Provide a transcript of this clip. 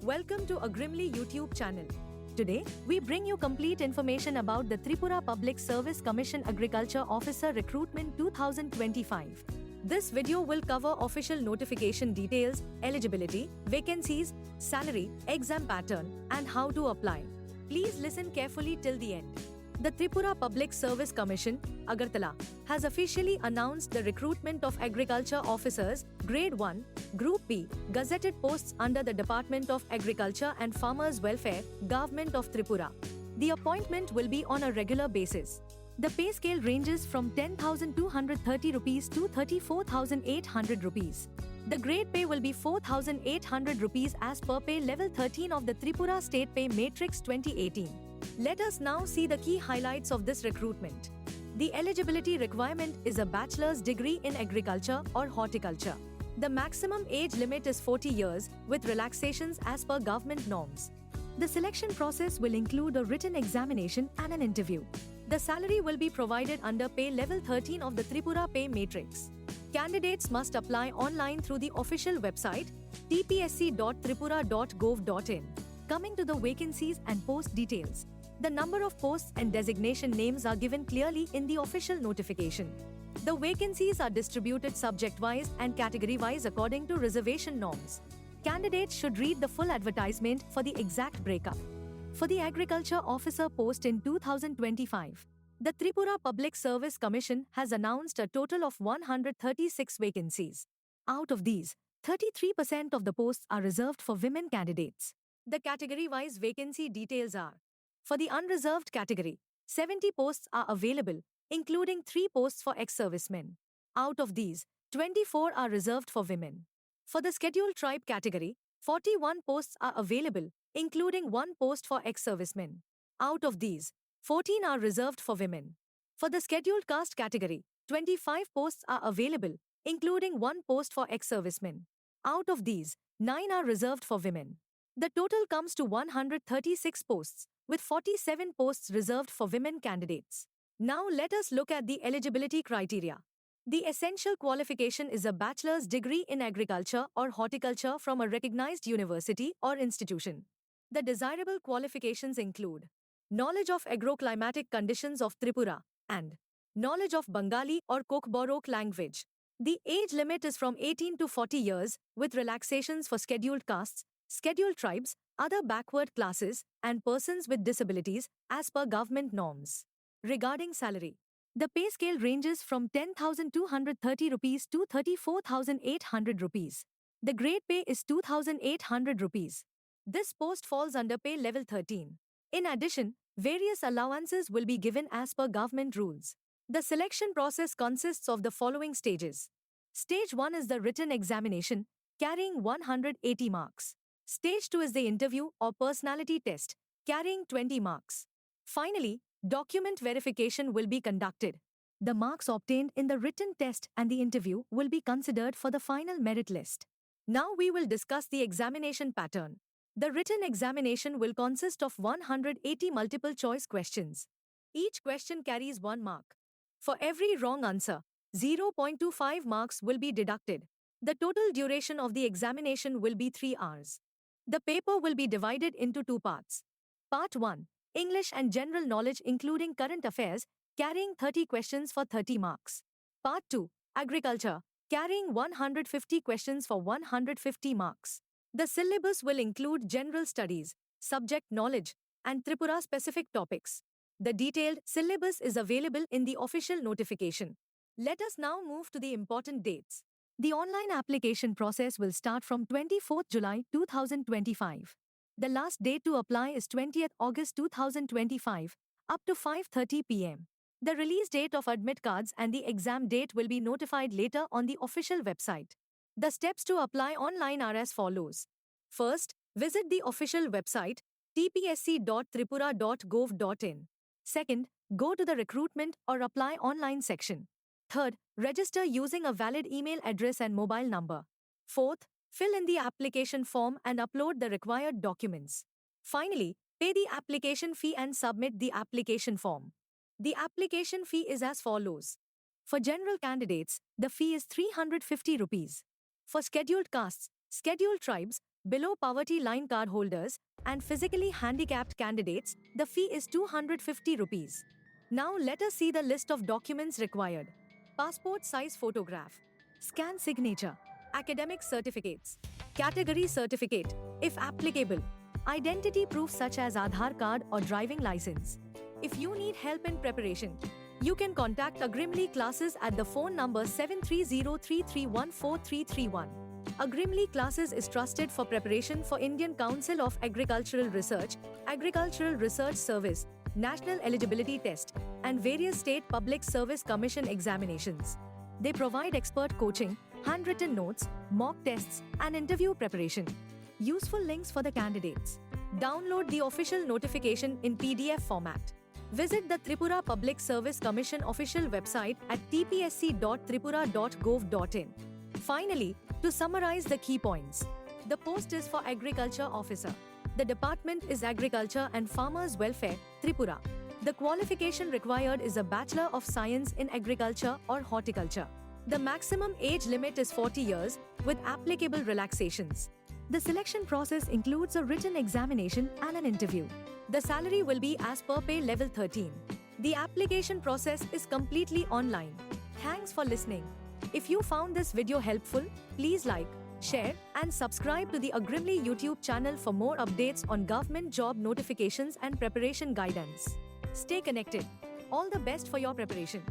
Welcome to Agrimly YouTube channel. Today, we bring you complete information about the Tripura Public Service Commission Agriculture Officer Recruitment 2025. This video will cover official notification details, eligibility, vacancies, salary, exam pattern, and how to apply. Please listen carefully till the end. The Tripura Public Service Commission, Agartala, has officially announced the recruitment of agriculture officers, Grade 1, Group B, gazetted posts under the Department of Agriculture and Farmers Welfare, Government of Tripura. The appointment will be on a regular basis. The pay scale ranges from 10,230 rupees to 34,800 rupees. The grade pay will be 4,800 rupees as per pay level 13 of the Tripura State Pay Matrix 2018. Let us now see the key highlights of this recruitment. The eligibility requirement is a bachelor's degree in agriculture or horticulture. The maximum age limit is 40 years, with relaxations as per government norms. The selection process will include a written examination and an interview. The salary will be provided under pay level 13 of the Tripura Pay Matrix. Candidates must apply online through the official website tpsc.tripura.gov.in. Coming to the vacancies and post details. The number of posts and designation names are given clearly in the official notification. The vacancies are distributed subject-wise and category-wise according to reservation norms. Candidates should read the full advertisement for the exact breakup. For the agriculture officer post in 2025, the Tripura Public Service Commission has announced a total of 136 vacancies. Out of these, 33% of the posts are reserved for women candidates. The category-wise vacancy details are: for the unreserved category, 70 posts are available, including 3 posts for ex-servicemen. Out of these, 24 are reserved for women. For the scheduled tribe category, 41 posts are available, including 1 post for ex-servicemen. Out of these, 14 are reserved for women. For the scheduled caste category, 25 posts are available, including 1 post for ex-servicemen. Out of these, 9 are reserved for women. The total comes to 136 posts, with 47 posts reserved for women candidates. Now let us look at the eligibility criteria. The essential qualification is a bachelor's degree in agriculture or horticulture from a recognized university or institution. The desirable qualifications include knowledge of agroclimatic conditions of Tripura and knowledge of Bengali or Kokborok language. The age limit is from 18 to 40 years, with relaxations for scheduled castes, scheduled tribes, other backward classes, and persons with disabilities as per government norms. Regarding salary, the pay scale ranges from 10,230 rupees to 34,800 rupees. The grade pay is 2,800 rupees. This post falls under pay level 13. In addition, various allowances will be given as per government rules. The selection process consists of the following stages. Stage 1 is the written examination, carrying 180 marks. Stage 2 is the interview or personality test, carrying 20 marks. Finally, document verification will be conducted. The marks obtained in the written test and the interview will be considered for the final merit list. Now we will discuss the examination pattern. The written examination will consist of 180 multiple choice questions. Each question carries 1 mark. For every wrong answer, 0.25 marks will be deducted. The total duration of the examination will be 3 hours. The paper will be divided into 2 parts. Part 1. English and General Knowledge including Current Affairs, carrying 30 questions for 30 marks. Part 2. Agriculture, carrying 150 questions for 150 marks. The syllabus will include General Studies, Subject Knowledge, and Tripura-specific topics. The detailed syllabus is available in the official notification. Let us now move to the important dates. The online application process will start from 24th July 2025. The last date to apply is 20th August 2025, up to 5:30 p.m. The release date of admit cards and the exam date will be notified later on the official website. The steps to apply online are as follows. First, visit the official website tpsc.tripura.gov.in. Second, go to the recruitment or apply online section. Third, register using a valid email address and mobile number. Fourth, fill in the application form and upload the required documents. Finally, pay the application fee and submit the application form. The application fee is as follows. For general candidates, the fee is 350 rupees. For scheduled castes, scheduled tribes, Below poverty line card holders and physically handicapped candidates, the fee is 250 rupees. Now let us see the list of documents required. Passport size photograph, scan signature, academic certificates, category certificate, if applicable, identity proof such as Aadhaar card or driving license. If you need help in preparation, you can contact Agrimly Classes at the phone number 7303314331. Agrimly Classes is trusted for preparation for Indian Council of Agricultural Research, Agricultural Research Service, National Eligibility Test, and various State Public Service Commission examinations. They provide expert coaching, handwritten notes, mock tests, and interview preparation. Useful links for the candidates. Download the official notification in PDF format. Visit the Tripura Public Service Commission official website at tpsc.tripura.gov.in. Finally, to summarize the key points, the post is for Agriculture Officer. The department is Agriculture and Farmers Welfare, Tripura. The qualification required is a Bachelor of Science in Agriculture or Horticulture. The maximum age limit is 40 years, with applicable relaxations. The selection process includes a written examination and an interview. The salary will be as per pay level 13. The application process is completely online. Thanks for listening. If you found this video helpful, please like, share, and subscribe to the Agrimly YouTube channel for more updates on government job notifications and preparation guidance. Stay connected. All the best for your preparation.